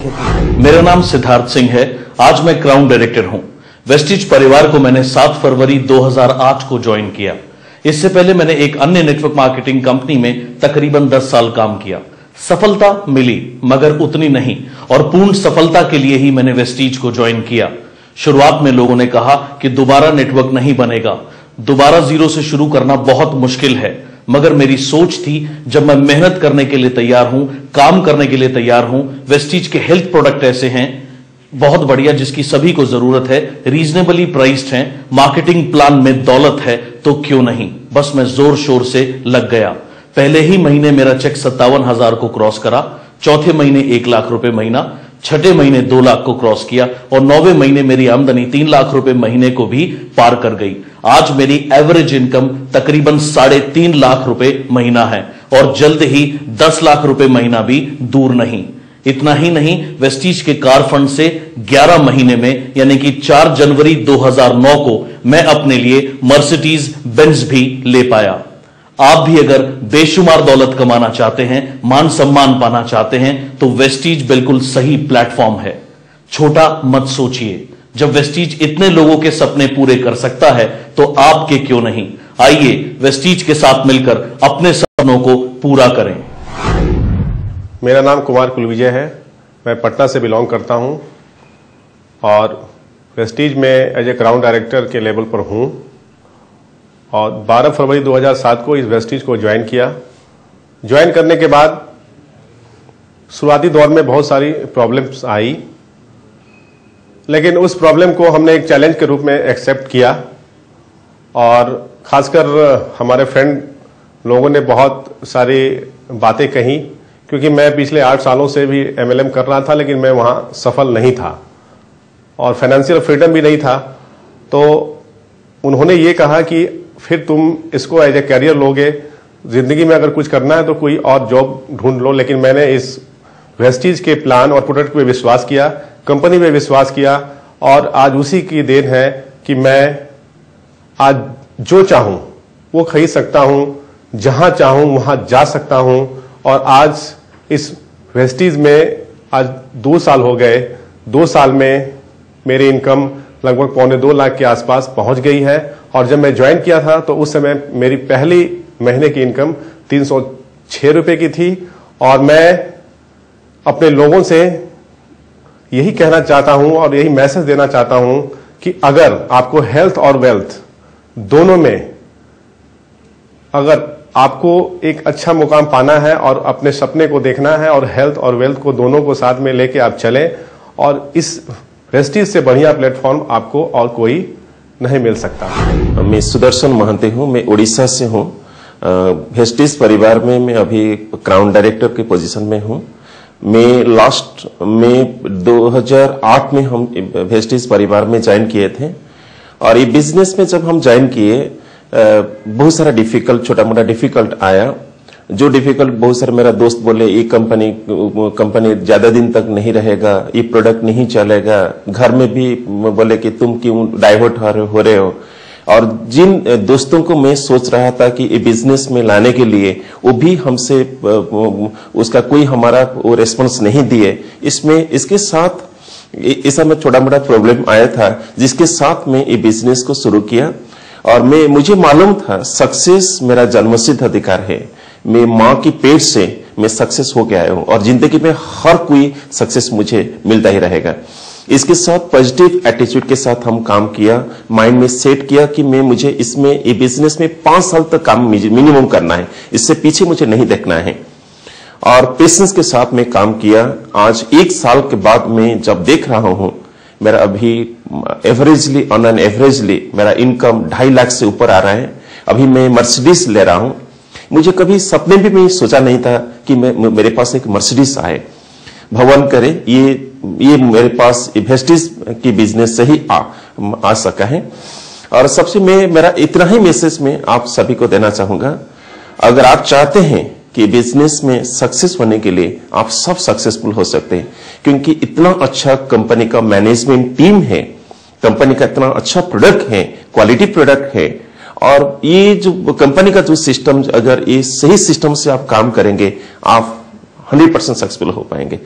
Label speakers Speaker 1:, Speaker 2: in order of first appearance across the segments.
Speaker 1: मेरा नाम सिद्धार्थ सिंह है। आज मैं क्राउन डायरेक्टर हूं। वेस्टिज परिवार को मैंने 7 फरवरी 2008 को ज्वाइन किया। इससे पहले मैंने एक अन्य नेटवर्क मार्केटिंग कंपनी में तकरीबन 10 साल काम किया। सफलता मिली मगर उतनी नहीं, और पूर्ण सफलता के लिए ही मैंने वेस्टिज को ज्वाइन किया। शुरुआत में लोगों ने कहा कि दोबारा नेटवर्क नहीं बनेगा, दोबारा जीरो से शुरू करना बहुत मुश्किल है, मगर मेरी सोच थी जब मैं मेहनत करने के लिए तैयार हूं, काम करने के लिए तैयार हूं। वेस्टिज के हेल्थ प्रोडक्ट ऐसे हैं बहुत बढ़िया जिसकी सभी को जरूरत है, रीजनेबली प्राइस्ड हैं, मार्केटिंग प्लान में दौलत है, तो क्यों नहीं। बस मैं जोर शोर से लग गया। पहले ही महीने मेरा चेक 57,000 को क्रॉस करा, चौथे महीने 1 लाख रुपए महीना, छठे महीने 2 लाख को क्रॉस किया, और 9वें महीने मेरी आमदनी 3 लाख रुपए महीने को भी पार कर गई। आज मेरी एवरेज इनकम तकरीबन 3.5 लाख रुपए महीना है, और जल्द ही 10 लाख रुपए महीना भी दूर नहीं। इतना ही नहीं, वेस्टिज के कार फंड से 11 महीने में यानी कि 4 जनवरी 2009 को मैं अपने लिए मर्सिडीज बेंज भी ले पाया। आप भी अगर बेशुमार दौलत कमाना चाहते हैं, मान सम्मान पाना चाहते हैं, तो वेस्टिज बिल्कुल सही प्लेटफॉर्म है। छोटा मत सोचिए, जब वेस्टिज इतने लोगों के सपने पूरे कर सकता है तो आपके क्यों नहीं। आइए वेस्टिज के साथ मिलकर अपने सपनों को पूरा करें।
Speaker 2: मेरा नाम कुमार कुलविजय है। मैं पटना से बिलोंग करता हूं और वेस्टिज में एज ए क्राउन डायरेक्टर के लेवल पर हूं, और 12 फरवरी 2007 को इस वेस्टिज को ज्वाइन किया। ज्वाइन करने के बाद शुरुआती दौर में बहुत सारी प्रॉब्लम्स आई, लेकिन उस प्रॉब्लम को हमने एक चैलेंज के रूप में एक्सेप्ट किया, और खासकर हमारे फ्रेंड लोगों ने बहुत सारी बातें कही, क्योंकि मैं पिछले 8 सालों से भी MLM कर रहा था, लेकिन मैं वहां सफल नहीं था और फाइनेंशियल फ्रीडम भी नहीं था। तो उन्होंने ये कहा कि फिर तुम इसको एज ए कैरियर लोगे, जिंदगी में अगर कुछ करना है तो कोई और जॉब ढूंढ लो। लेकिन मैंने इस वेस्टिज के प्लान और प्रोडक्ट पे विश्वास किया, कंपनी पे विश्वास किया, और आज उसी की देन है कि मैं आज जो चाहूं वो खरीद सकता हूं, जहां चाहूं वहां जा सकता हूं। और आज इस वेस्टिज में आज 2 साल हो गए। 2 साल में मेरी इनकम लगभग 1.25 लाख के आसपास पहुंच गई है, और जब मैं ज्वाइन किया था तो उस समय मेरी पहली महीने की इनकम 306 रुपए की थी। और मैं अपने लोगों से यही कहना चाहता हूं और यही मैसेज देना चाहता हूं कि अगर आपको हेल्थ और वेल्थ दोनों में अगर आपको एक अच्छा मुकाम पाना है और अपने सपने को देखना है, और हेल्थ और वेल्थ को दोनों को साथ में लेके आप चलें, और इस वेस्टिज से बढ़िया प्लेटफॉर्म आपको और कोई नहीं मिल सकता।
Speaker 3: मैं सुदर्शन महंती हूं, मैं उड़ीसा से हूं। वेस्टिज परिवार में मैं अभी क्राउन डायरेक्टर की पोजीशन में हूं। मैं लास्ट में 2008 में हम वेस्टिज परिवार में ज्वाइन किए थे, और ये बिजनेस में जब हम ज्वाइन किए बहुत सारा डिफिकल्ट, छोटा मोटा डिफिकल्ट आया। जो डिफिकल्ट बहुत सारे मेरा दोस्त बोले ये कंपनी ज्यादा दिन तक नहीं रहेगा, ये प्रोडक्ट नहीं चलेगा। घर में भी बोले कि तुम क्यों डाइवर्ट हो रहे हो। और जिन दोस्तों को मैं सोच रहा था कि ये बिजनेस में लाने के लिए, वो भी हमसे उसका कोई हमारा वो रेस्पॉन्स नहीं दिए। इसके साथ ऐसा में छोटा मोटा प्रॉब्लम आया था, जिसके साथ में ये बिजनेस को शुरू किया। और मुझे मालूम था सक्सेस मेरा जन्मसिद्ध अधिकार है। मैं माँ की पेट से मैं सक्सेस हो के आया हूं, और जिंदगी में हर कोई सक्सेस मुझे मिलता ही रहेगा। इसके साथ पॉजिटिव एटीट्यूड के साथ हम काम किया, माइंड में सेट किया कि मुझे इसमें ये बिजनेस में 5 साल तक काम मिनिमम करना है, इससे पीछे मुझे नहीं देखना है, और पेशेंस के साथ में काम किया। आज 1 साल के बाद मैं जब देख रहा हूं, मेरा अभी एवरेजली ऑन एन एवरेजली मेरा इनकम 2.5 लाख से ऊपर आ रहा है। अभी मैं मर्सिडीज ले रहा हूं। मुझे कभी सपने भी मैं सोचा नहीं था कि मेरे पास एक मर्सिडीज आए। भगवान करे ये मेरे पास वेस्टिज की बिजनेस से ही आ सका है। और सबसे मेरा इतना ही मैसेज में आप सभी को देना चाहूंगा, अगर आप चाहते हैं कि बिजनेस में सक्सेस होने के लिए आप सब सक्सेसफुल हो सकते हैं, क्योंकि इतना अच्छा कंपनी का मैनेजमेंट टीम है, कंपनी का इतना अच्छा प्रोडक्ट है, क्वालिटी प्रोडक्ट है, और ये जो कंपनी का जो सिस्टम, अगर ये सही सिस्टम से आप काम करेंगे, आप 100% सक्सेसफुल हो पाएंगे।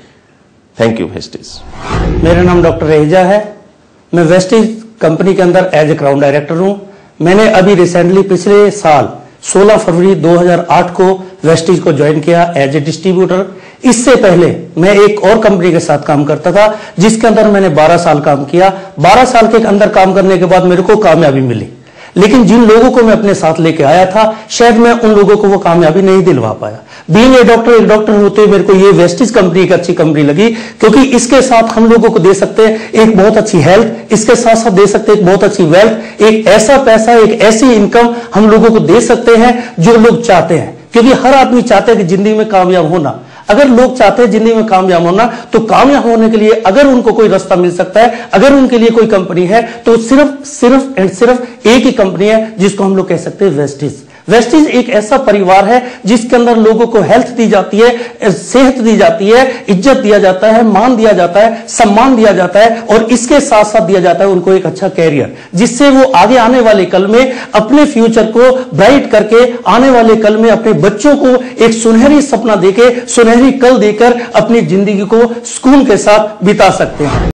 Speaker 3: Thank you Vestige.
Speaker 4: मेरा नाम डॉक्टर रेजा है। मैं वेस्टीज कंपनी के अंदर एज ए क्राउन डायरेक्टर हूं। मैंने अभी रिसेंटली पिछले साल 16 फरवरी 2008 को वेस्टीज को ज्वाइन किया एज ए डिस्ट्रीब्यूटर। इससे पहले मैं एक और कंपनी के साथ काम करता था जिसके अंदर मैंने 12 साल काम किया। 12 साल के अंदर काम करने के बाद मेरे को कामयाबी मिली, लेकिन जिन लोगों को मैं अपने साथ लेके आया था शायद मैं उन लोगों को वो कामयाबी नहीं दिलवा पाया। बीइंग ए डॉक्टर, एक डॉक्टर होते हुए मेरे को ये वेस्टीज कंपनी एक अच्छी कंपनी लगी, क्योंकि इसके साथ हम लोगों को दे सकते हैं एक बहुत अच्छी हेल्थ, इसके साथ साथ दे सकते हैं एक बहुत अच्छी वेल्थ, एक ऐसा पैसा, एक ऐसी इनकम हम लोगों को दे सकते हैं जो लोग चाहते हैं। क्योंकि हर आदमी चाहते हैं कि जिंदगी में कामयाब होना। अगर लोग चाहते हैं जिंदगी में कामयाब होना, तो कामयाब होने के लिए अगर उनको कोई रास्ता मिल सकता है, अगर उनके लिए कोई कंपनी है, तो सिर्फ एंड सिर्फ एक ही कंपनी है जिसको हम लोग कह सकते हैं वेस्टीज। वेस्टीज एक ऐसा परिवार है जिसके अंदर लोगों को हेल्थ दी जाती है, सेहत दी जाती है, इज्जत दिया जाता है, मान दिया जाता है, सम्मान दिया जाता है, और इसके साथ साथ दिया जाता है उनको एक अच्छा कैरियर, जिससे वो आगे आने वाले कल में अपने फ्यूचर को ब्राइट करके आने वाले कल में अपने बच्चों को एक सुनहरी सपना देके, सुनहरी कल देकर अपनी जिंदगी को सुकून के साथ बिता सकते हैं।